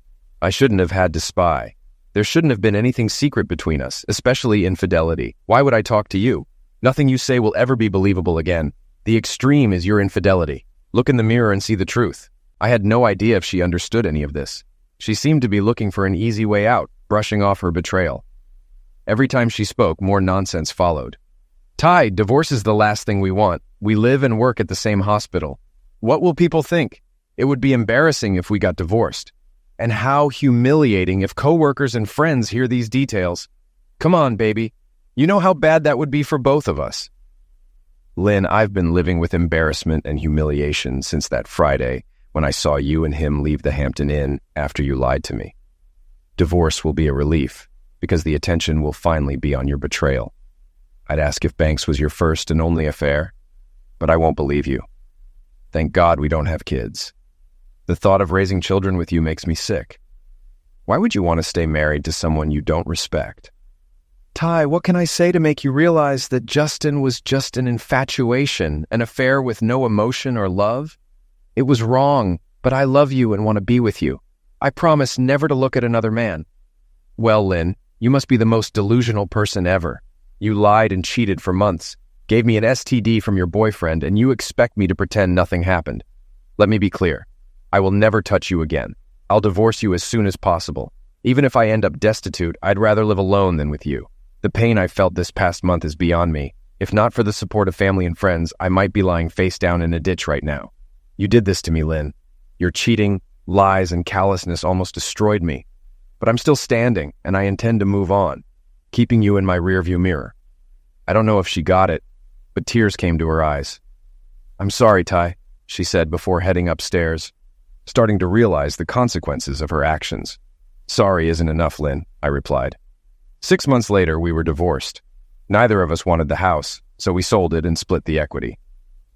I shouldn't have had to spy. There shouldn't have been anything secret between us, especially infidelity. Why would I talk to you? Nothing you say will ever be believable again. The extreme is your infidelity. Look in the mirror and see the truth. I had no idea if she understood any of this. She seemed to be looking for an easy way out, brushing off her betrayal. Every time she spoke, more nonsense followed. Ty, divorce is the last thing we want. We live and work at the same hospital. What will people think? It would be embarrassing if we got divorced. And how humiliating if coworkers and friends hear these details. Come on, baby. You know how bad that would be for both of us. Lynn, I've been living with embarrassment and humiliation since that Friday when I saw you and him leave the Hampton Inn after you lied to me. Divorce will be a relief because the attention will finally be on your betrayal. I'd ask if Banks was your first and only affair, but I won't believe you. Thank God we don't have kids. The thought of raising children with you makes me sick. Why would you want to stay married to someone you don't respect? Ty, what can I say to make you realize that Justin was just an infatuation, an affair with no emotion or love? It was wrong, but I love you and want to be with you. I promise never to look at another man. Well, Lynn, you must be the most delusional person ever. You lied and cheated for months, gave me an STD from your boyfriend, and you expect me to pretend nothing happened. Let me be clear. I will never touch you again. I'll divorce you as soon as possible. Even if I end up destitute, I'd rather live alone than with you. The pain I felt this past month is beyond me. If not for the support of family and friends, I might be lying face down in a ditch right now. You did this to me, Lynn. Your cheating, lies, and callousness almost destroyed me. But I'm still standing, and I intend to move on, keeping you in my rearview mirror. I don't know if she got it, but tears came to her eyes. I'm sorry, Ty, she said before heading upstairs, starting to realize the consequences of her actions. Sorry isn't enough, Lynn, I replied. 6 months later, we were divorced. Neither of us wanted the house, so we sold it and split the equity.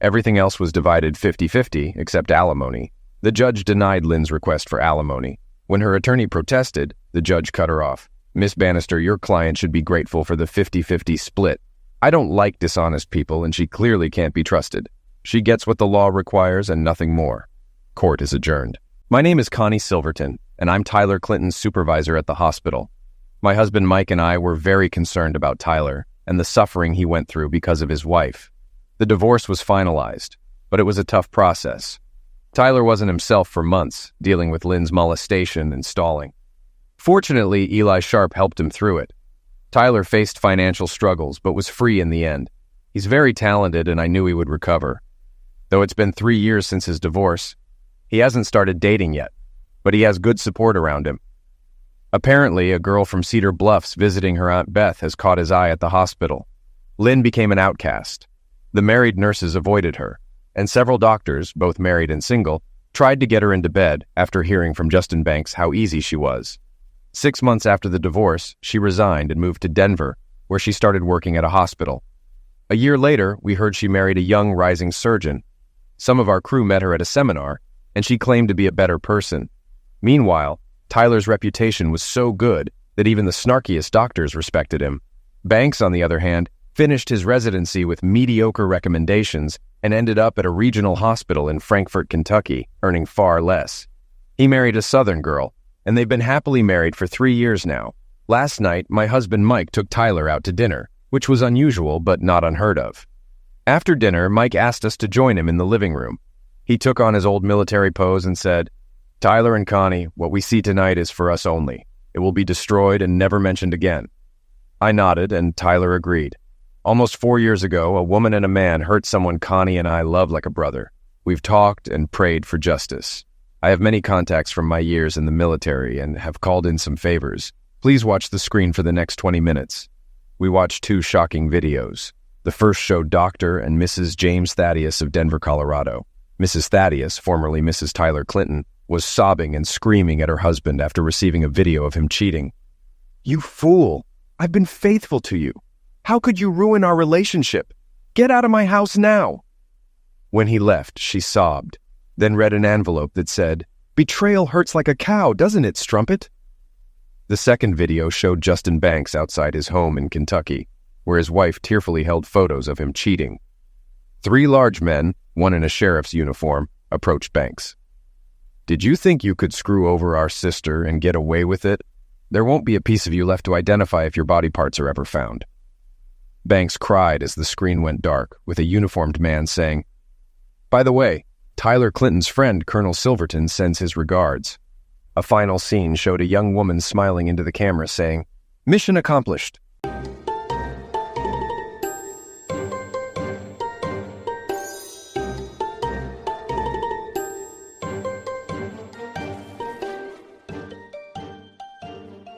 Everything else was divided 50-50, except alimony. The judge denied Lynn's request for alimony. When her attorney protested, the judge cut her off. Miss Bannister, your client should be grateful for the 50-50 split. I don't like dishonest people, and she clearly can't be trusted. She gets what the law requires and nothing more. Court is adjourned. My name is Connie Silverton, and I'm Tyler Clinton's supervisor at the hospital. My husband Mike and I were very concerned about Tyler and the suffering he went through because of his wife. The divorce was finalized, but it was a tough process. Tyler wasn't himself for months, dealing with Lynn's molestation and stalling. Fortunately, Eli Sharp helped him through it. Tyler faced financial struggles, but was free in the end. He's very talented, and I knew he would recover. Though it's been 3 years since his divorce, he hasn't started dating yet, but he has good support around him. Apparently, a girl from Cedar Bluffs visiting her Aunt Beth has caught his eye at the hospital. Lynn became an outcast. The married nurses avoided her, and several doctors, both married and single, tried to get her into bed after hearing from Justin Banks how easy she was. 6 months after the divorce, she resigned and moved to Denver, where she started working at a hospital. A year later, we heard she married a young rising surgeon. Some of our crew met her at a seminar, and she claimed to be a better person. Meanwhile, Tyler's reputation was so good that even the snarkiest doctors respected him. Banks, on the other hand, finished his residency with mediocre recommendations and ended up at a regional hospital in Frankfort, Kentucky, earning far less. He married a Southern girl, and they've been happily married for 3 years now. Last night, my husband Mike took Tyler out to dinner, which was unusual but not unheard of. After dinner, Mike asked us to join him in the living room. He took on his old military pose and said, "Tyler and Connie, what we see tonight is for us only. It will be destroyed and never mentioned again." I nodded, and Tyler agreed. Almost 4 years ago, a woman and a man hurt someone Connie and I love like a brother. We've talked and prayed for justice. I have many contacts from my years in the military and have called in some favors. Please watch the screen for the next 20 minutes. We watched 2 shocking videos. The first showed Dr. and Mrs. James Thaddeus of Denver, Colorado. Mrs. Thaddeus, formerly Mrs. Tyler Clinton, was sobbing and screaming at her husband after receiving a video of him cheating. "You fool! I've been faithful to you. How could you ruin our relationship? Get out of my house now!" When he left, she sobbed, then read an envelope that said, "Betrayal hurts like a cow, doesn't it, strumpet?" The second video showed Justin Banks outside his home in Kentucky, where his wife tearfully held photos of him cheating. 3 large men, one in a sheriff's uniform, approached Banks. "Did you think you could screw over our sister and get away with it? There won't be a piece of you left to identify if your body parts are ever found." Banks cried as the screen went dark, with a uniformed man saying, "By the way, Tyler Clinton's friend, Colonel Silverton, sends his regards." A final scene showed a young woman smiling into the camera saying, "Mission accomplished."